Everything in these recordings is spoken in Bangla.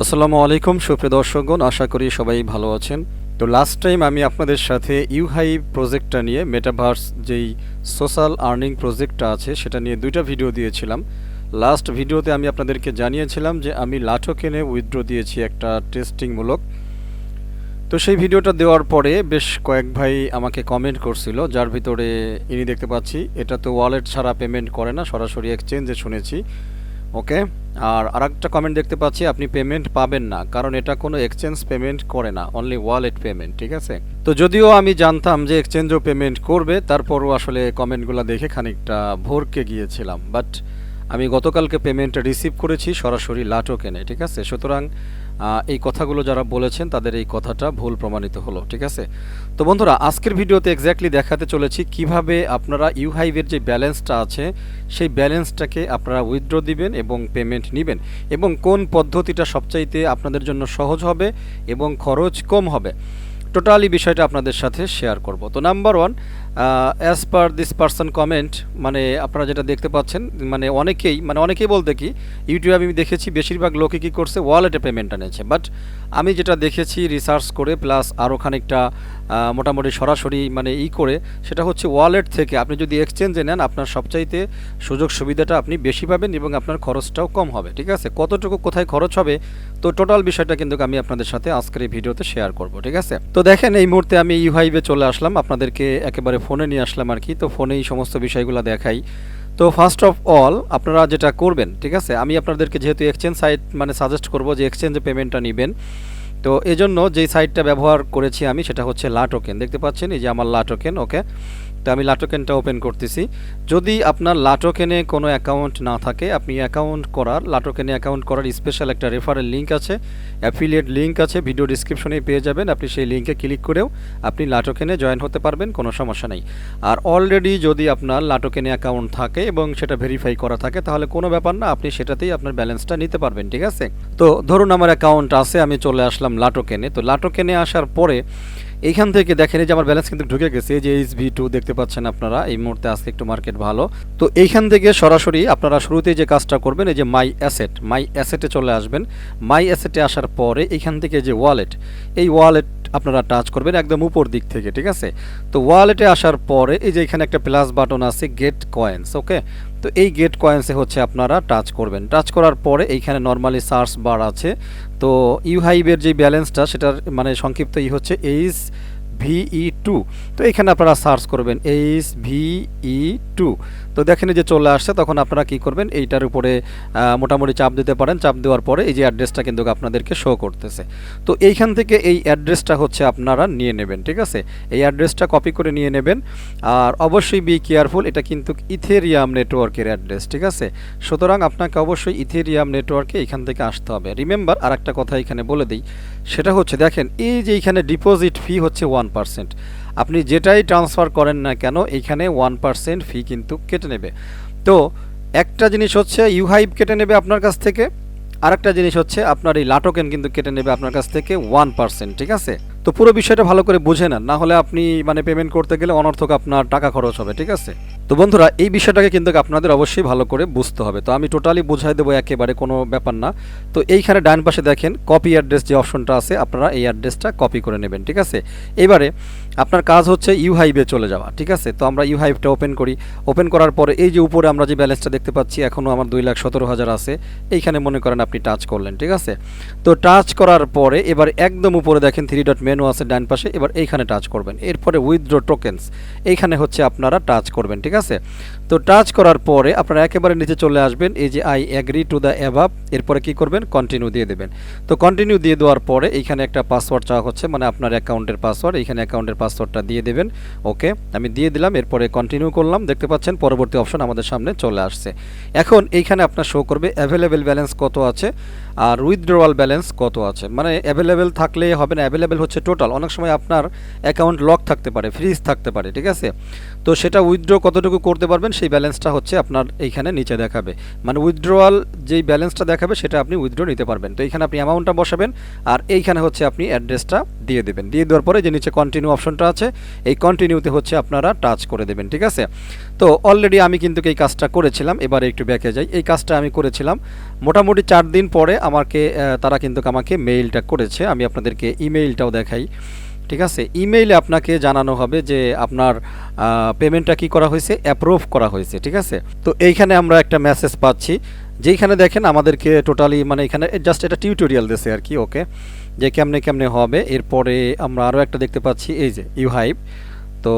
আসসালামু আলাইকুম সুপ্রিয় দর্শকগণ, আশা করি সবাই ভালো আছেন। তো লাস্ট টাইম আমি আপনাদের সাথে ইউহাইভ প্রজেক্টটা নিয়ে মেটাভার্স যেই সোশ্যাল আর্নিং প্রজেক্টটা আছে সেটা নিয়ে দুইটা ভিডিও দিয়েছিলাম। লাস্ট ভিডিওতে আমি আপনাদেরকে জানিয়েছিলাম যে আমি লাটো কেনে উইথড্র দিয়েছি একটা টেস্টিংমূলক। তো সেই ভিডিওটা দেওয়ার পরে বেশ কয়েক ভাই আমাকে কমেন্ট করছিল, যার ভিতরে ইনি দেখতে পাচ্ছি এটা তো ওয়ালেট ছাড়া পেমেন্ট করে না, সরাসরি এক্সচেঞ্জে শুনেছি। ওকে, আর আরেকটা কমেন্ট দেখতে পাচ্ছি আপনি পেমেন্ট পাবেন না, কারণ এটা কোনো এক্সচেঞ্জ পেমেন্ট করে না, অনলি ওয়ালেট পেমেন্ট। ঠিক আছে, তো যদিও আমি জানতাম যে এক্সচেঞ্জও পেমেন্ট করবে, তারপরও আসলে কমেন্টগুলো দেখে খানিকটা ভরকে গিয়েছিলাম। বাট আমি গতকালকে পেমেন্টটা রিসিভ করেছি সরাসরি লাটো কেনে। ঠিক আছে, সুতরাং এই কথাগুলো যারা বলেছেন তাদের এই কথাটা ভুল প্রমাণিত হলো। ঠিক আছে, তো বন্ধুরা আজকের ভিডিওতে এক্স্যাক্টলি দেখাতে চলেছি কিভাবে আপনারা ইউহাইভের যে ব্যালেন্সটা আছে সেই ব্যালেন্সটাকে আপনারা উইথড্র দিবেন এবং পেমেন্ট নেবেন, এবং কোন পদ্ধতিটা সবচাইতে আপনাদের জন্য সহজ হবে এবং খরচ কম হবে, টোটালি বিষয়টা আপনাদের সাথে শেয়ার করব। তো number one, as per this person comment, মানে আপনারা যেটা দেখতে পাচ্ছেন, মানে অনেকেই বলতে কি ইউটিউবে আমি দেখেছি বেশিরভাগ লোকে কী করছে, ওয়ালেটে পেমেন্ট আনেছে। বাট আমি যেটা দেখেছি রিসার্চ করে প্লাস আরও খানিকটা মোটামুটি সরাসরি করে, সেটা হচ্ছে ওয়ালেট থেকে আপনি যদি এক্সচেঞ্জে নেন আপনার সবচাইতে সুযোগ সুবিধাটা আপনি বেশি পাবেন এবং আপনার খরচটাও কম হবে। ঠিক আছে, কতটুকু কোথায় খরচ হবে, তো টোটাল বিষয়টা কিন্তু আমি আপনাদের সাথে আজকের এই ভিডিওতে শেয়ার করব। ঠিক আছে, তো দেখেন এই মুহূর্তে আমি ইউহাইভে চলে আসলাম, আপনাদেরকে একেবারে ফোনে নিয়ে আসলাম আর কি। তো ফোনেই সমস্ত বিষয়গুলো দেখাই। তো ফার্স্ট অফ অল আপনারা যেটা করবেন, ঠিক আছে, আমি আপনাদেরকে যেহেতু এক্সচেঞ্জ সাইট সাজেস্ট করব যে এক্সচেঞ্জে পেমেন্টটা নেবেন, তো এজন্য যেই সাইটটা ব্যবহার করেছি আমি সেটা হচ্ছে লাটোকেন। দেখতে পাচ্ছেন এই যে আমার লাটোকেন। ওকে, তো আমি লাটোকেনটা ওপেন করতেছি। যদি আপনার লাটোকেনে কোনো অ্যাকাউন্ট না থাকে, আপনি লাটোকেনে অ্যাকাউন্ট করার স্পেশাল একটা রেফারেল লিঙ্ক আছে, অ্যাফিলিয়েট লিঙ্ক আছে, ভিডিও ডিসক্রিপশনে পেয়ে যাবেন। আপনি সেই লিঙ্কে ক্লিক করেও আপনি লাটোকেনে জয়েন হতে পারবেন, কোনো সমস্যা নেই। আর অলরেডি যদি আপনার লাটোকেনে অ্যাকাউন্ট থাকে এবং সেটা ভেরিফাই করা থাকে তাহলে কোনো ব্যাপার না, আপনি সেটাতেই আপনার ব্যালেন্সটা নিতে পারবেন। ঠিক আছে, তো ধরুন আমার অ্যাকাউন্ট আছে, আমি চলে আসলাম লাটোকেনে। তো লাটোকেনে আসার পরে এইখান থেকে দেখেন এই যে আমার ব্যালেন্স কিন্তু ঢুকে গেছে, এই যে HV2 দেখতে পাচ্ছেন আপনারা। এই মুহূর্তে আজকে একটু মার্কেট ভালো। তো এইখান থেকে সরাসরি আপনারা শুরুতেই যে কাজটা করবেন, এই যে মাই অ্যাসেটে চলে আসবেন। মাই অ্যাসেটে আসার পরে এইখান থেকে যে ওয়ালেট, এই ওয়ালেট আপনারা টাচ করবেন একদম উপর দিক থেকে। ঠিক আছে, তো ওয়ালেটে আসার পরে এই যে এখানে একটা প্লাস বাটন আছে, গেট কয়েন্স। ওকে, তো এই গেট কয়েন্সে হচ্ছে আপনারা টাচ করবেন। টাচ করার পরে এইখানে নর্মালি সার্চ বার আছে। তো ইউহাইভের যে ব্যালেন্সটা সেটার সংক্ষিপ্ত হচ্ছে HVE2। তো এখানে আপনারা সার্চ করবেন HVE2। তো দেখেন যে চলে আসছে, তখন আপনারা কি করবেন, এইটার উপরে মোটামুটি চাপ দিতে পারেন। চাপ দেওয়ার পরে এই যে অ্যাড্রেসটা কিন্তু আপনাদেরকে শো করতেছে। তো এইখান থেকে এই অ্যাড্রেসটা হচ্ছে আপনারা নিয়ে নেবেন। ঠিক আছে, এই অ্যাড্রেসটা কপি করে নিয়ে নেবেন। আর অবশ্যই বি কেয়ারফুল, এটা কিন্তু ইথেরিয়াম নেটওয়ার্কের অ্যাড্রেস। ঠিক আছে, সুতরাং আপনাকে অবশ্যই ইথেরিয়াম নেটওয়ার্কে এখান থেকে আসতে হবে। রিমেম্বার, আর একটা কথা এখানে বলে দিই, সেটা হচ্ছে দেখেন এই যে এখানে ডিপোজিট ফি হচ্ছে 1%। আপনি যেটাই ট্রান্সফার করেন না কেন এখানে 1% ফি কিন্তু কেটে নেবে। তো একটা জিনিস হচ্ছে ইউহাইভ কেটে নেবে আপনার কাছ থেকে, আরেকটা জিনিস হচ্ছে আপনার এই লাটোকেন কিন্তু কেটে নেবে আপনার কাছ থেকে 1%। ঠিক আছে, তো পুরো বিষয়টা ভালো করে বুঝে নেন, না হলে আপনি পেমেন্ট করতে গেলে অনর্থক আপনার টাকা খরচ হবে। ঠিক আছে, তো বন্ধুরা এই বিষয়টাকে কিন্তু আপনাদের অবশ্যই ভালো করে বুঝতে হবে। তো আমি টোটালি বুঝাই দেবো, একেবারে কোনো ব্যাপার না। তো এইখানে ডান পাশে দেখেন কপি অ্যাড্রেস যে অপশনটা আছে, আপনারা এই অ্যাড্রেসটা কপি করে নেবেন। ঠিক আছে, এবারে আপনার কাজ হচ্ছে ইউহাইভে চলে যাওয়া। ঠিক আছে, তো আমরা ইউহাইভটা ওপেন করি। ওপেন করার পরে এই যে উপরে আমরা যে ব্যালেন্সটা দেখতে পাচ্ছি, এখনও আমার 2,17,000 আছে। এইখানে মনে করেন আপনি টাচ করলেন। ঠিক আছে, তো টাচ করার পরে এবার একদম উপরে দেখেন 3 ডট মেনু আছে ডান পাশে, এবার এইখানে টাচ করবেন। এরপরে উইথড্র টোকেন্স এইখানে হচ্ছে আপনারা টাচ করবেন। ঠিক আছে, তো টাচ করার পরে আপনারা একেবারে নিচে চলে আসবেন, এই যে I agree to the above, এরপরে কি করবেন, কন্টিনিউ দিয়ে দেবেন। তো কন্টিনিউ দিয়ে দেওয়ার পরে এইখানে একটা পাসওয়ার্ড চাওয়া হচ্ছে, আপনার অ্যাকাউন্টের পাসওয়ার্ড, এইখানে অ্যাকাউন্টের পাসওয়ার্ডটা দিয়ে দেবেন। ওকে, আমি দিয়ে দিলাম, এরপরে কন্টিনিউ করলাম। দেখতে পাচ্ছেন পরবর্তী অপশন আমাদের সামনে চলে আসছে। এখন এইখানে আপনার শো করবে অ্যাভেলেবেল ব্যালেন্স কত আছে আর উইথড্রওয়াল ব্যালেন্স কত আছে। অ্যাভেলেবেল থাকলে হবে না, অ্যাভেলেবেল হচ্ছে টোটাল। অনেক সময় আপনার অ্যাকাউন্ট লক থাকতে পারে, ফ্রিজ থাকতে পারে। ঠিক আছে, তো সেটা উইথড্র কতটুকু করতে পারবেন সেই ব্যালেন্সটা হচ্ছে আপনার এইখানে নিচে দেখাবে, উইথড্রওয়াল যেই ব্যালেন্সটা দেখাবে সেটা আপনি উইথড্র নিতে পারবেন। তো এইখানে আপনি অ্যামাউন্টটা বসাবেন আর এইখানে হচ্ছে আপনি অ্যাড্রেসটা দিয়ে দেবেন। দিয়ে দেওয়ার পরে যে নিচে কন্টিনিউ অপশনটা আছে, এই কন্টিনিউতে হচ্ছে আপনারা টাচ করে দেবেন। ঠিক আছে, তো অলরেডি আমি কিন্তু এই কাজটা করেছিলাম। এবারে একটু ব্যাকে যাই, এই কাজটা আমি করেছিলাম মোটামুটি 4 দিন পরে আমাকে তারা কিন্তু আমাকে মেইলটা করেছে, আমি আপনাদেরকে ইমেইলটাও দেখাই। ঠিক আছে, ইমেইলে আপনাকে জানানো হবে যে আপনার পেমেন্টটা কি করা হয়েছে, অ্যাপ্রুভ করা হয়েছে। ঠিক আছে, তো এইখানে আমরা একটা মেসেজ পাচ্ছি, যেইখানে দেখেন আমাদেরকে টোটালি মানে এখানে জাস্ট এটা টিউটোরিয়াল দিয়েছে আর কি। ওকে, যে কেমনে কেমনে হবে। এরপরে আমরা আরও একটা দেখতে পাচ্ছি, এই যে ইউহাইভ। তো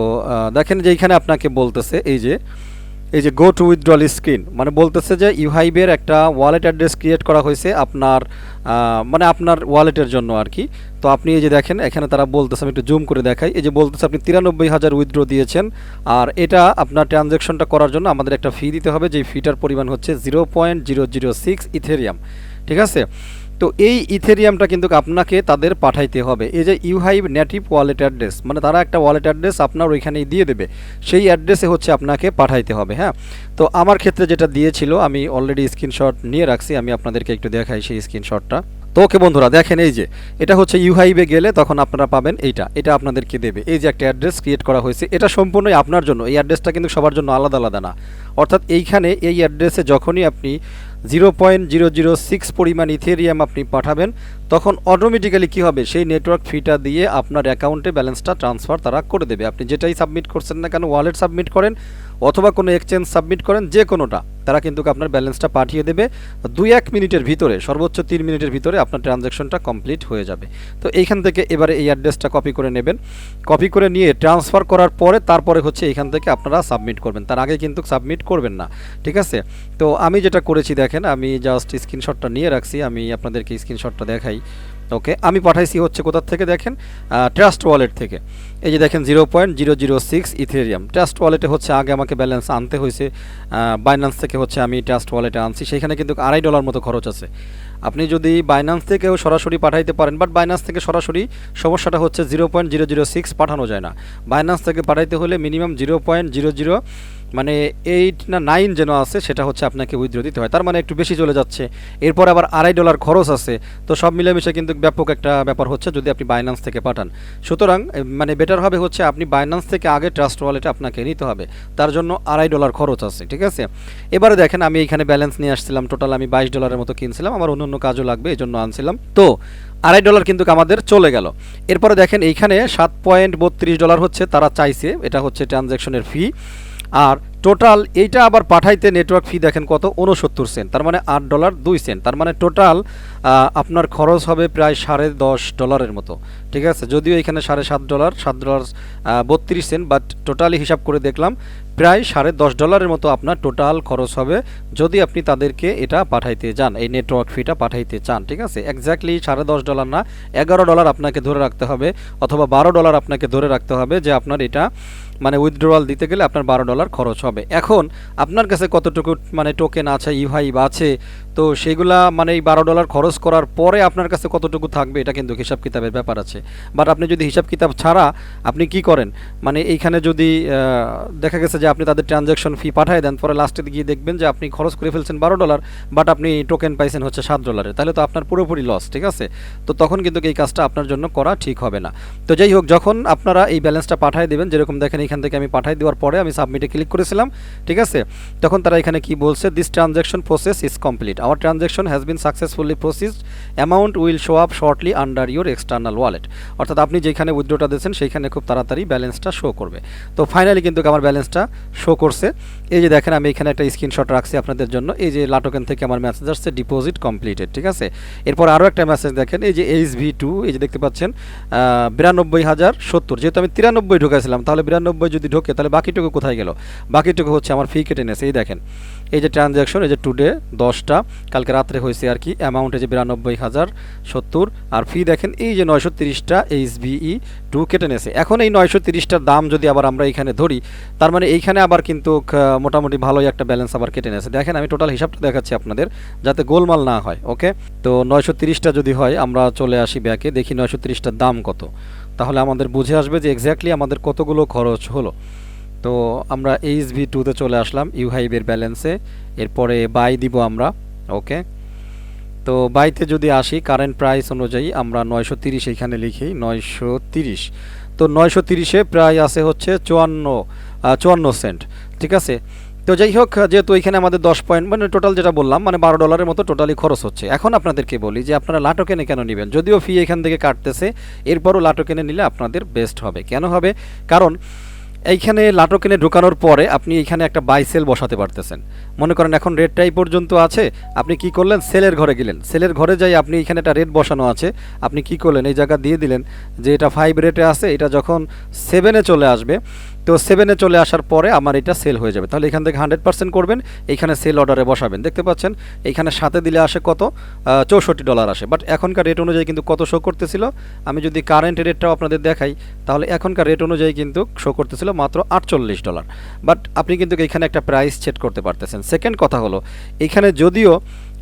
দেখেন যে এইখানে আপনাকে বলতেছে এই যে গো টু উইথড্রল স্ক্রিন, মানে বলতেছে যে ইউহাইভের একটা ওয়ালেট অ্যাড্রেস ক্রিয়েট করা হয়েছে আপনার মানে আপনার ওয়ালেটের জন্য আর কি। তো আপনি এই যে দেখেন এখানে তারা বলতেছে, আমি একটু জুম করে দেখাই, এই যে বলতেছে আপনি 93,000 উইথড্র দিয়েছেন, আর এটা আপনার ট্রানজ্যাকশনটা করার জন্য আমাদের একটা ফি দিতে হবে, যে ফিটার পরিমাণ হচ্ছে 0.006 ইথেরিয়াম। ঠিক আছে, তো এই ইথেরিয়ামটা কিন্তু আপনাকে তাদের পাঠাইতে হবে। এই যে ইউহাইভ নেটিভ ওয়ালেট অ্যাড্রেস, মানে তারা একটা ওয়ালেট অ্যাড্রেস আপনার ওইখানেই দিয়ে দেবে, সেই অ্যাড্রেসে হচ্ছে আপনাকে পাঠাইতে হবে। হ্যাঁ, তো আমার ক্ষেত্রে যেটা দিয়েছিল আমি অলরেডি স্ক্রিনশট নিয়ে রাখছি, আমি আপনাদেরকে একটু দেখাই সেই স্ক্রিনশটটা। তো ওকে বন্ধুরা, দেখেন এই যে এটা হচ্ছে ইউহাইভে গেলে তখন আপনারা পাবেন এটা আপনাদেরকে দেবে, এই যে একটা অ্যাড্রেস ক্রিয়েট করা হয়েছে, এটা সম্পূর্ণই আপনার জন্য। এই অ্যাড্রেসটা কিন্তু সবার জন্য আলাদা আলাদা না, অর্থাৎ এইখানে এই অ্যাড্রেসে যখনই আপনি 0.006 পরিমাণ ইথেরিয়াম আপনি পাঠাবেন, তখন অটোমেটিক্যালি কী হবে, সেই নেটওয়ার্ক ফিটা দিয়ে আপনার অ্যাকাউন্টে ব্যালেন্সটা ট্রান্সফার তারা করে দেবে। আপনি যেটাই সাবমিট করছেন না কেন, ওয়ালেট সাবমিট করেন অথবা কোনো এক্সচেঞ্জ সাবমিট করেন, যে কোনোটা, তারা কিন্তু আপনার ব্যালেন্সটা পাঠিয়ে দেবে 2-1 মিনিটের ভিতরে, সর্বোচ্চ 3 মিনিটের ভিতরে আপনার ট্রানজ্যাকশনটা কমপ্লিট হয়ে যাবে। তো এইখান থেকে এবারে এই অ্যাড্রেসটা কপি করে নেবেন, কপি করে নিয়ে ট্রান্সফার করার পরে তারপরে হচ্ছে এইখান থেকে আপনারা সাবমিট করবেন, তার আগে কিন্তু সাবমিট করবেন না। ঠিক আছে, তো আমি যেটা করেছি দেখেন, আমি জাস্ট স্ক্রিনশটটা নিয়ে রাখছি, আমি আপনাদেরকে স্ক্রিনশটটা দেখাই। ওকে, আমি পাঠাইছি হচ্ছে কোথার থেকে দেখেন, ট্রাস্ট ওয়ালেট থেকে। এই যে দেখেন 0.006 ইথেরিয়াম। ট্রাস্ট ওয়ালেটে হচ্ছে আগে আমাকে ব্যালেন্স আনতে হয়েছে, বাইন্যান্স থেকে হচ্ছে আমি ট্রাস্ট ওয়ালেটে আনছি, সেখানে কিন্তু $2.5 মতো খরচ আছে। আপনি যদি বাইন্যান্স থেকেও সরাসরি পাঠাইতে পারেন, বাট বাইন্যান্স থেকে সরাসরি সমস্যাটা হচ্ছে 0.006 পাঠানো যায় না। বাইন্যান্স থেকে পাঠাইতে হলে মিনিমাম 0.00 মানে 8 না 9 যেন আছে, সেটা হচ্ছে আপনাকে উইথড্র দিতে হয়, তার মানে একটু বেশি চলে যাচ্ছে। এরপর আবার $2.5 খরচ আছে। তো সব মিলেমিশে কিন্তু ব্যাপক একটা ব্যাপার হচ্ছে যদি আপনি বাইন্যান্স থেকে পাঠান। সুতরাং মানে বেটার হবে হচ্ছে আপনি বাইন্যান্স থেকে আগে ট্রাস্ট ওয়ালেটে আপনাকে নিতে হবে, তার জন্য $2.5 খরচ আছে। ঠিক আছে, এবারে দেখেন আমি এইখানে ব্যালেন্স নিয়ে আসছিলাম, টোটাল আমি $22 মতো কিনছিলাম, আমার অন্য কাজও লাগবে এই জন্য আনছিলাম। তো $2.5 কিন্তু আমাদের চলে গেল। এরপরে দেখেন এইখানে $7.32 হচ্ছে তারা চাইছে, এটা হচ্ছে ট্রানজ্যাকশনের ফি। আর টোটাল এইটা আবার পাঠাইতে নেটওয়ার্ক ফি দেখেন কত, 69 সেন্ট, তার মানে $8.02। তার মানে টোটাল আপনার খরচ হবে প্রায় $10.5 মতো। ঠিক আছে, যদিও এখানে $7.5 $7.32, বাট টোটালি হিসাব করে দেখলাম প্রায় $10.5 মতো আপনার টোটাল খরচ হবে যদি আপনি তাদেরকে এটা পাঠাইতে যান, এই নেটওয়ার্ক ফিটা পাঠাইতে চান। ঠিক আছে, এক্স্যাক্টলি $10.5 না, $11 আপনাকে ধরে রাখতে হবে, অথবা $12 আপনাকে ধরে রাখতে হবে, যে আপনার এটা মানে উইথড্রয়াল দিতে গেলে আপনার $12 খরচ হবে। এখন আপনার কাছে কতটুকু মানে টোকেন আছে, ইউহাইভ আছে, তো সেইগুলা মানে এই $12 খরচ করার পরে আপনার কাছে কতটুকু থাকবে, এটা কিন্তু হিসাব কিতাবের ব্যাপার আছে। বাট আপনি যদি হিসাব কিতাব ছাড়া আপনি কি করেন, মানে এইখানে যদি দেখা গেছে যে আপনি তাদের ট্রানজ্যাকশন ফি পাঠিয়ে দেন, পরে লাস্টে গিয়ে দেখবেন যে আপনি খরচ করে ফেলছেন $12, বাট আপনি টোকেন পাইছেন হচ্ছে $7, তাহলে তো আপনার পুরোপুরি লস। ঠিক আছে, তো তখন কিন্তু এই কাজটা আপনার জন্য করা ঠিক হবে না। তো যাই হোক, যখন আপনারা এই ব্যালেন্সটা পাঠিয়ে দেবেন, যেরকম দেখেন এখান থেকে আমি পাঠিয়ে দেওয়ার পরে আমি সাবমিটে ক্লিক করেছিলাম। ঠিক আছে, তখন তারা এখানে কি বলছে, this transaction process is complete, our transaction has been successfully processed, amount will show up shortly under your external wallet. অর্থাৎ আপনি যেখানে উইথড্রটা দিয়েছেন সেইখানে খুব তাড়াতাড়ি ব্যালেন্সটা শো করবে। তো ফাইনালি কিন্তু আমার ব্যালেন্সটা শো করছে। এই যে দেখেন আমি এখানে একটা স্ক্রিনশট রাখছি আপনাদের জন্য, এই যে লাটোকেন থেকে আমার মেসেজ আসছে ডিপোজিট কমপ্লিটেড। ঠিক আছে, এরপর আরও একটা মেসেজ দেখেন, এই যে HV2, এই যে দেখতে পাচ্ছেন 92,070, যেহেতু আমি 93 ঢুকেছিলাম, তাহলে 92 যদি ঢোকে তাহলে বাকিটুকু কোথায় গেল, বাকিটুকু হচ্ছে আমার ফি কেটে নিয়েছে। এই দেখেন এই যে ট্রানজ্যাকশন, এই যে টুডে 10টা, কালকে রাত্রে হয়েছে আর কি, অ্যামাউন্ট এই যে 92,070, আর ফি দেখেন এই যে 930টা HVE2 কেটে নিয়েছে। এখন এই 930টার দাম যদি আবার আমরা এইখানে ধরি, তার মানে এইখানে আবার কিন্তু মোটামুটি ভালোই একটা ব্যালেন্স আবার কেটে নিয়েছে। দেখেন আমি টোটাল হিসাবটা দেখাচ্ছি আপনাদের যাতে গোলমাল না হয়। ওকে, তো 930টা যদি হয়, আমরা চলে আসি ব্যাকে, দেখি 930টার দাম কত, তাহলে আমাদের বুঝে আসবে যে এক্স্যাক্টলি আমাদের কতগুলো খরচ হলো। তো আমরা HV2তে চলে আসলাম ইউহাইভের ব্যালেন্সে, এরপরে বাই দিব আমরা। ওকে, তো বাইতে যদি আসি কারেন্ট প্রাইস অনুযায়ী আমরা 930 এখানে লিখি 930, তো 930-এ প্রায় আছে হচ্ছে 54 সেন্ট। ঠিক আছে, তো যাই হোক, যেহেতু এখানে আমাদের 10 পয়েন্ট মানে টোটাল যেটা বললাম মানে $12 মতো টোটালি খরচ হচ্ছে। এখন আপনাদেরকে বলি যে আপনারা লা টোকেনে কেন নেবেন, যদিও ফি এখান থেকে কাটতেছে, এরপরও লা টোকেনে নিলে আপনাদের বেস্ট হবে। কেন হবে? কারণ এইখানে লা টোকেনে ঢোকানোর পরে আপনি এইখানে একটা বাই সেল বসাতে পারতেছেন। মনে করেন এখন রেটটা এই পর্যন্ত আছে, আপনি কি করলেন, সেলের ঘরে গেলেন, সেলের ঘরে যাই আপনি এখানে একটা রেট বসানো আছে, আপনি কি করলেন, এই জায়গা দিয়ে দিলেন যে এটা 5 রেটে আছে, এটা যখন 7-এ চলে আসবে, তো 7-এ চলে আসার পরে আমার এটা সেল হয়ে যাবে। তাহলে এখান থেকে 100% করবেন, এইখানে সেল অর্ডারে বসাবেন। দেখতে পাচ্ছেন এইখানে সাথে দিলে আসে কত, $64 আসে। বাট এখনকার রেট অনুযায়ী কিন্তু কত শো করতেছিল, আমি যদি কারেন্ট রেটটাও আপনাদের দেখাই, তাহলে এখনকার রেট অনুযায়ী কিন্তু শো করতেছিল মাত্র $48। বাট আপনি কিন্তু এখানে একটা প্রাইস সেট করতে পারতেছেন। সেকেন্ড কথা হলো, এখানে যদিও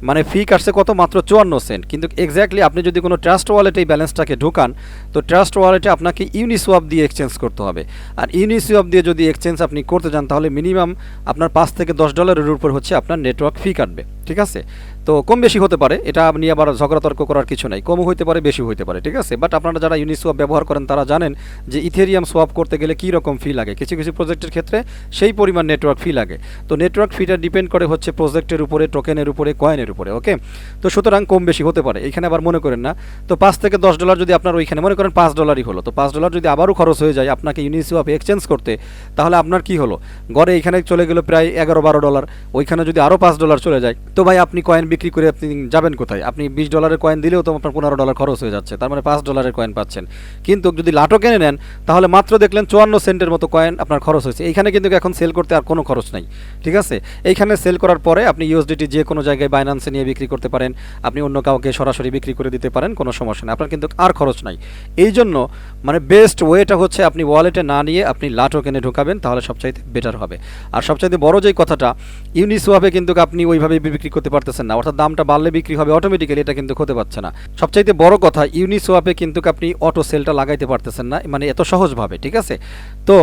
মানে ফি কাটছে কত, মাত্র 54 সেন্ট, কিন্তু এক্স্যাক্টলি আপনি যদি কোনো ট্রাস্ট ওয়ালেটে এই ব্যালেন্সটাকে ঢোকান, তো ট্রাস্ট ওয়ালেটে আপনাকে ইউনিসোয়াপ দিয়ে এক্সচেঞ্জ করতে হবে। আর ইউনিসোয়াপ দিয়ে যদি এক্সচেঞ্জ আপনি করতে যান, তাহলে মিনিমাম আপনার $5 থেকে $10 উপর হচ্ছে আপনার নেটওয়ার্ক ফি কাটবে। ঠিক আছে, তো কম বেশি হতে পারে, এটা নিয়ে আবার ঝগড়া তর্ক করার কিছু নাই, কমও হইতে পারে বেশি হইতে পারে। ঠিক আছে, বাট আপনারা যারা ইউনিসোয়াপ ব্যবহার করেন তারা জানেন যে ইথেরিয়াম সোয়াপ করতে গেলে কী রকম ফি লাগে, কিছু কিছু প্রজেক্টের ক্ষেত্রে সেই পরিমাণ নেটওয়ার্ক ফি লাগে। তো নেটওয়ার্ক ফিটা ডিপেন্ড করে হচ্ছে প্রজেক্টের উপরে, টোকেনের উপরে, কয়েনের উপরে। ওকে, তো সুতরাং কম বেশি হতে পারে, এখানে আবার মনে করেন না। তো $5 থেকে $10 যদি আপনার ওইখানে মনে করেন $5 হলো, তো $5 যদি আবারও খরচ হয়ে যায় আপনাকে ইউনিসোয়াপে এক্সচেঞ্জ করতে, তাহলে আপনার কি হলো, গড়ে এখানে চলে গেল প্রায় $11-12, ওইখানে যদি আরও $5 চলে যায়, তো ভাই আপনি কয়েন বিক্রি করে আপনি যাবেন কোথায়? আপনি $20 কয়েন দিলেও তো আপনার $15 খরচ হয়ে যাচ্ছে, তার মানে $5 কয়েন পাচ্ছেন। কিন্তু যদি লা টোকেনে নেন, তাহলে মাত্র দেখলেন 54 সেন্টের মতো কয়েন আপনার খরচ হয়েছে। এইখানে কিন্তু এখন সেল করতে আর কোনো খরচ নাই। ঠিক আছে, এইখানে সেল করার পরে আপনি ইউএসডিটি যে কোনো জায়গায় বাইন্যান্সে নিয়ে বিক্রি করতে পারেন, আপনি অন্য কাউকে সরাসরি বিক্রি করে দিতে পারেন, কোনো সমস্যা নেই, আপনার কিন্তু আর খরচ নাই। এই জন্য মানে বেস্ট ওয়েটা হচ্ছে আপনি ওয়ালেটে না নিয়ে আপনি লা টোকেনে ঢোকাবেন, তাহলে সবচাইতে বেটার হবে। আর সবচাইতে বড় যেই কথাটা, ইউনিসোয়াপে কিন্তু আপনি ওইভাবে বিক্রি করতে পারতেছেন না, অর্থাৎ দামটা বাড়লে বিক্রি হবে অটোমেটিক্যালি, এটা কিন্তু হতে পারছে না। সবচাইতে বড় কথা, ইউনিসোয়াপে কিন্তু আপনি অটো সেলটা লাগাইতে পারতেছেন না, মানে এত সহজভাবে। ঠিক আছে, তো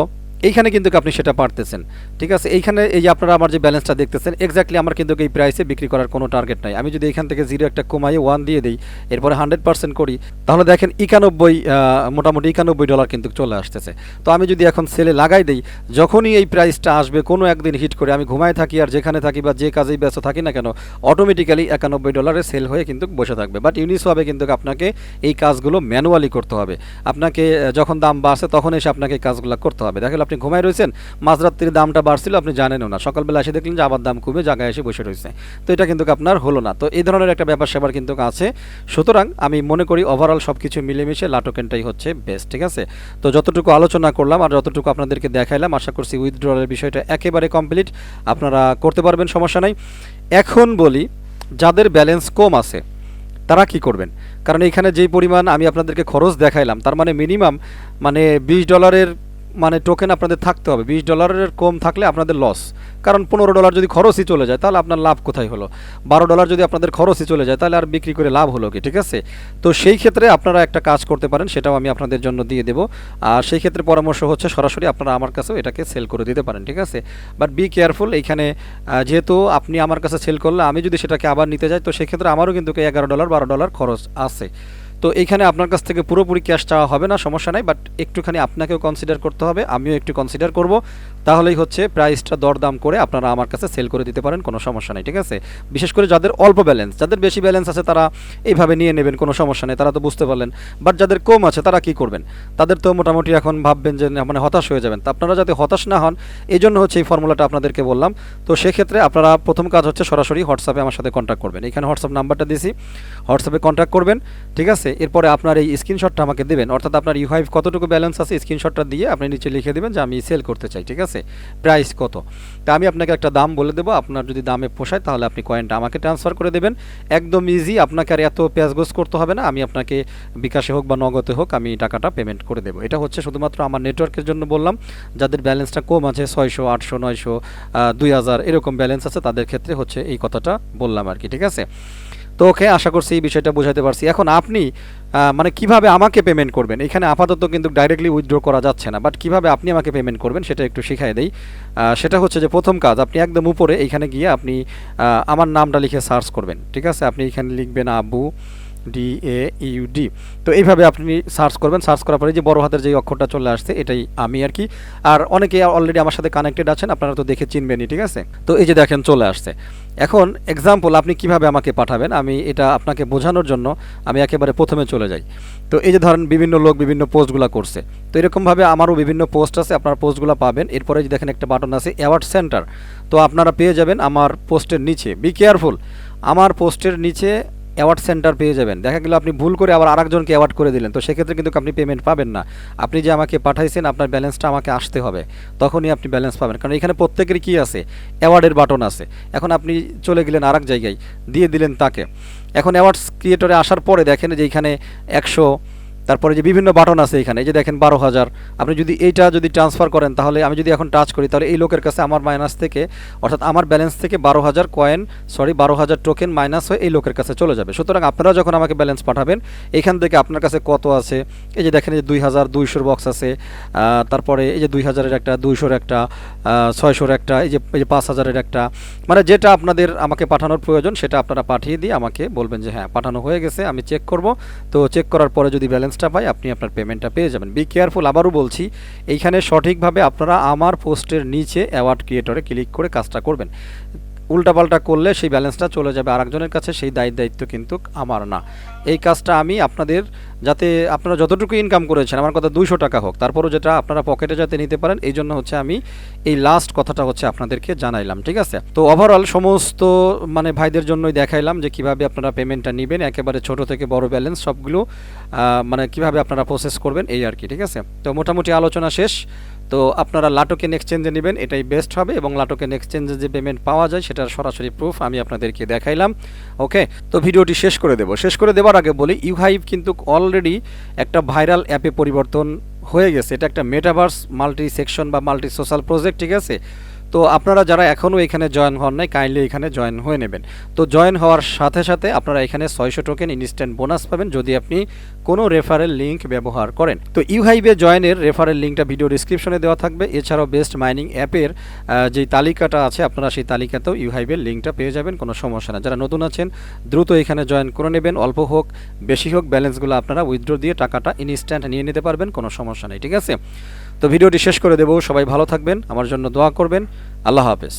এইখানে কিন্তু আপনি সেটা পারতেছেন। ঠিক আছে, এইখানে এই যে আপনারা আমার যে ব্যালেন্সটা দেখতেছেন, এক্স্যাক্টলি আমার কিন্তু এই প্রাইসে বিক্রি করার কোনো টার্গেট নাই। আমি যদি এখান থেকে 0 একটা কমাই 1 দিয়ে দিই, এরপরে 100% করি, তাহলে দেখেন মোটামুটি $91 কিন্তু চলে আসতেছে। তো আমি যদি এখন সেলে লাগাই দিই, যখনই এই প্রাইসটা আসবে কোনো একদিন হিট করে, আমি ঘুমায় থাকি আর যেখানে থাকি বা যে কাজেই ব্যস্ত থাকি না কেন, অটোমেটিক্যালি $91 সেল হয়ে কিন্তু বসে থাকবে। বাট ইউনিসোয়াপে কিন্তু আপনাকে এই কাজগুলো ম্যানুয়ালি করতে হবে, আপনাকে যখন দাম বাড়ছে তখন এসে আপনাকে এই কাজগুলো করতে হবে। দেখেন আপনি ঘুমায় রয়েছেন, মাঝরাত্রির দামটা বাড়ছিল, আপনি জানেনও না, সকালবেলা এসে দেখলেন যে আবার দাম কমে জায়গায় এসে বসে রয়েছে, তো এটা কিন্তু আপনার হলো না। তো এই ধরনের একটা ব্যাপার স্যাপার কিন্তু আছে। সুতরাং আমি মনে করি ওভারঅল সব কিছু মিলেমিশে লা টোকেনটাই হচ্ছে বেস্ট। ঠিক আছে, তো যতটুকু আলোচনা করলাম আর যতটুকু আপনাদেরকে দেখাইলাম, আশা করছি উইথড্রলের বিষয়টা একেবারে কমপ্লিট, আপনারা করতে পারবেন, সমস্যা নাই। এখন বলি যাদের ব্যালেন্স কম আছে তারা কি করবেন, কারণ এখানে যেই পরিমাণ আমি আপনাদেরকে খরচ দেখাইলাম, তার মানে মিনিমাম মানে $20 মানে টোকেন আপনাদের থাকতে হবে। $20 কম থাকলে আপনাদের লস, কারণ $15 যদি খরচই চলে যায় তাহলে আপনার লাভ কোথায় হলো, $12 যদি আপনাদের খরচই চলে যায় তাহলে আর বিক্রি করে লাভ হলো কি? ঠিক আছে, তো সেই ক্ষেত্রে আপনারা একটা কাজ করতে পারেন, সেটাও আমি আপনাদের জন্য দিয়ে দেবো। আর সেই ক্ষেত্রে পরামর্শ হচ্ছে সরাসরি আপনারা আমার কাছেও এটাকে সেল করে দিতে পারেন। ঠিক আছে, বাট বি কেয়ারফুল, এইখানে যেহেতু আপনি আমার কাছে সেল করলে আমি যদি সেটাকে আবার নিতে যাই, তো সেক্ষেত্রে আমারও কিন্তু $11 $12 খরচ আছে। তো এইখানে আপনার কাছ থেকে পুরোপুরি ক্যাশ চাওয়া হবে না, সমস্যা নাই, বাট একটুখানি আপনাকেও কনসিডার করতে হবে, আমিও একটু কনসিডার করব, তাহলেই হচ্ছে প্রাইসটা দরদাম করে আপনারা আমার কাছে সেল করে দিতে পারেন, কোনো সমস্যা নেই। ঠিক আছে, বিশেষ করে যাদের অল্প ব্যালেন্স, যাদের বেশি ব্যালেন্স আছে তারা এইভাবে নিয়ে নেবেন, কোনো সমস্যা নেই, তারা তো বুঝতে পারলেন। বাট যাদের কম আছে তারা কি করবেন, তাদের তো মোটামুটি এখন ভাববেন যে মানে হতাশ হয়ে যাবেন। তো আপনারা যাতে হতাশ না হন, এই জন্য হচ্ছে এই ফর্মুলাটা আপনাদেরকে বললাম। তো সেক্ষেত্রে আপনারা প্রথম কাজ হচ্ছে সরাসরি হোয়াটসঅ্যাপে আমার সাথে কন্ট্যাক্ট করবেন, এখানে হোয়াটসঅ্যাপ নাম্বারটা দিয়েছি, হোয়াটসঅ্যাপে কন্ট্যাক্ট করবেন। ঠিক আছে, এরপরে আপনার এই স্ক্রিনশটটা আমাকে দেবেন, অর্থাৎ আপনার ইউহাইভ কতটুকু ব্যালেন্স আছে স্ক্রিনশটটা দিয়ে আপনি নিচে লিখে দেবেন যে আমি সেল করতে চাই। ঠিক আছে, প্রাইস কত, তা আমি আপনাকে একটা দাম বলে দেবো, আপনার যদি দামে পোষায় তাহলে আপনি কয়েনটা আমাকে ট্রান্সফার করে দেবেন, একদম ইজি, আপনাকে আর এত পেঁয়াজগোজ করতে হবে না, আমি আপনাকে বিকাশে হোক বা নগদে হোক আমি টাকাটা পেমেন্ট করে দেবো। এটা হচ্ছে শুধুমাত্র আমার নেটওয়ার্কের জন্য বললাম, যাদের ব্যালেন্সটা কম আছে 600 800 900 2000 এরকম ব্যালেন্স আছে তাদের ক্ষেত্রে হচ্ছে এই কথাটা বললাম আর কি। ঠিক আছে, তো ওকে, আশা করছি এই বিষয়টা বোঝাতে পারছি। এখন আপনি মানে কিভাবে আমাকে পেমেন্ট করবেন, এখানে আপাতত কিন্তু ডাইরেক্টলি উইথড্র করা যাচ্ছে না, বাট কিভাবে আপনি আমাকে পেমেন্ট করবেন সেটা একটু শিখাই দেই। সেটা হচ্ছে যে প্রথম কাজ, আপনি একদম উপরে এইখানে গিয়ে আপনি আমার নামটা লিখে সার্চ করবেন। ঠিক আছে, আপনি এখানে লিখবেন আবু DAUD। তো এইভাবে আপনি সার্চ করবেন, সার্চ করার পরে যে বড় হাতের যে অক্ষরটা চলে আসছে এটাই আমি আর কি। আর অনেকে অলরেডি আমার সাথে কানেক্টেড আছেন, আপনারা তো দেখে চিনবেনই, ঠিক আছে। তো এই যে দেখেন চলে আসছে। এখন এক্সাম্পল আপনি কিভাবে আমাকে পাঠাবেন, আমি এটা আপনাকে বোঝানোর জন্য আমি একেবারে প্রথমে চলে যাই। তো এই যে ধরেন বিভিন্ন লোক বিভিন্ন পোস্টগুলো করছে, তো এরকমভাবে আমারও বিভিন্ন পোস্ট আছে, আপনারা পোস্টগুলো পাবেন। এরপরে যে দেখেন একটা বাটন আছে অ্যাওয়ার্ড সেন্টার, তো আপনারা পেয়ে যাবেন আমার পোস্টের নিচে, বি কেয়ারফুল, আমার পোস্টের নিচে অ্যাওয়ার্ড সেন্টার পেয়ে যাবেন। দেখা গেল আপনি ভুল করে আবার আরেকজনকে অ্যাওয়ার্ড করে দিলেন, তো সেক্ষেত্রে কিন্তু আপনি পেমেন্ট পাবেন না। আপনি যে আমাকে পাঠাইছেন আপনার ব্যালেন্সটা আমাকে আসতে হবে, তখনই আপনি ব্যালেন্স পাবেন, কারণ এখানে প্রত্যেকেরই কী আছে, অ্যাওয়ার্ডের বাটন আছে। এখন আপনি চলে গেলেন আরেক জায়গায়, দিয়ে দিলেন তাকে। এখন অ্যাওয়ার্ডস ক্রিয়েটরে আসার পরে দেখেন যে এইখানে 100, তারপরে যে বিভিন্ন বাটন আছে এখানে, এই যে দেখেন 12,000। আপনি যদি এইটা যদি ট্রান্সফার করেন, তাহলে আমি যদি এখন টাচ করি, তাহলে এই লোকের কাছে আমার মাইনাস থেকে, অর্থাৎ আমার ব্যালেন্স থেকে 12,000 কয়েন, 12,000 টোকেন মাইনাস হয়ে এই লোকের কাছে চলে যাবে। সুতরাং আপনারা যখন আমাকে ব্যালেন্স পাঠাবেন, এখান থেকে আপনার কাছে কত আছে, এই যে দেখেন যে 2,200 বক্স আছে, তারপরে এই যে 2,000-এর একটা, 200-র একটা, 600-র একটা, এই যে 5,000-এর একটা, মানে যেটা আপনাদের আমাকে পাঠানোর প্রয়োজন সেটা আপনারা পাঠিয়ে দিয়ে আমাকে বলবেন যে হ্যাঁ পাঠানো হয়ে গেছে, আমি চেক করব। তো চেক করার পরে যদি ব্যালেন্সটা পাই, আপনি আপনার পেমেন্টটা পেয়ে যাবেন। বি কেয়ারফুল, আবারও বলছি, এইখানে সঠিকভাবে আপনারা আমার পোস্টের নিচে অ্যাওয়ার্ড ক্রিয়েটরে ক্লিক করে কাজটা করবেন। উল্টাপাল্টা করলে সেই ব্যালেন্সটা চলে যাবে আরেকজনের কাছে, সেই দায়িত্ব কিন্তু আমার না। এই কাজটা আমি আপনাদের, যাতে আপনারা যতটুকু ইনকাম করেছেন, আমার কথা 200 টাকা হোক, তারপরও যেটা আপনারা পকেটে যাতে নিতে পারেন, এই জন্য হচ্ছে আমি এই লাস্ট কথাটা হচ্ছে আপনাদেরকে জানাইলাম, ঠিক আছে। তো ওভারঅল সমস্ত মানে ভাইদের জন্যই দেখাইলাম যে কিভাবে আপনারা পেমেন্টটা নেবেন, একেবারে ছোট থেকে বড় ব্যালেন্স সবগুলো মানে কিভাবে আপনারা প্রসেস করবেন, এই আর কি, ঠিক আছে। তো মোটামুটি আলোচনা শেষ। তো আপনারা লাটোকেন এক্সচেঞ্জে নেবেন, এটাই বেস্ট হবে, এবং লাটোকেন এক্সচেঞ্জে যে পেমেন্ট পাওয়া যায় সেটার সরাসরি প্রুফ আমি আপনাদেরকে দেখাইলাম। ওকে, তো ভিডিওটি শেষ করে দেওয়ার আগে বলি, ইউহাইভ কিন্তু অলরেডি একটা ভাইরাল অ্যাপে পরিবর্তন হয়ে গেছে। এটা একটা মেটাভার্স মাল্টি সেকশন বা মাল্টি সোশ্যাল প্রজেক্ট, ঠিক আছে। তো আপনারা যারা এখনও এখানে জয়েন হন নাই, কাইন্ডলি এখানে জয়েন হয়ে নেবেন। তো জয়েন হওয়ার সাথে সাথে আপনারা এখানে 600 টোকেন ইনস্ট্যান্ট বোনাস পাবেন যদি আপনি কোনো রেফারেল লিঙ্ক ব্যবহার করেন। তো ইউহাইভে জয়েনের রেফারেল লিঙ্কটা ভিডিও ডিসক্রিপশনে দেওয়া থাকবে। এছাড়াও বেস্ট মাইনিং অ্যাপের যেই তালিকাটা আছে, আপনারা সেই তালিকাতেও ইউহাইভের লিঙ্কটা পেয়ে যাবেন, কোনো সমস্যা না। যারা নতুন আছেন দ্রুত এখানে জয়েন করে নেবেন, অল্প হোক বেশি হোক ব্যালেন্সগুলো আপনারা উইথড্র দিয়ে টাকাটা ইনস্ট্যান্ট নিয়ে নিতে পারবেন, কোনো সমস্যা নেই, ঠিক আছে। তো ভিডিওটি শেষ করে দেবো, সবাই ভালো থাকবেন, আমার জন্য দোয়া করবেন। আল্লাহ হাফেজ।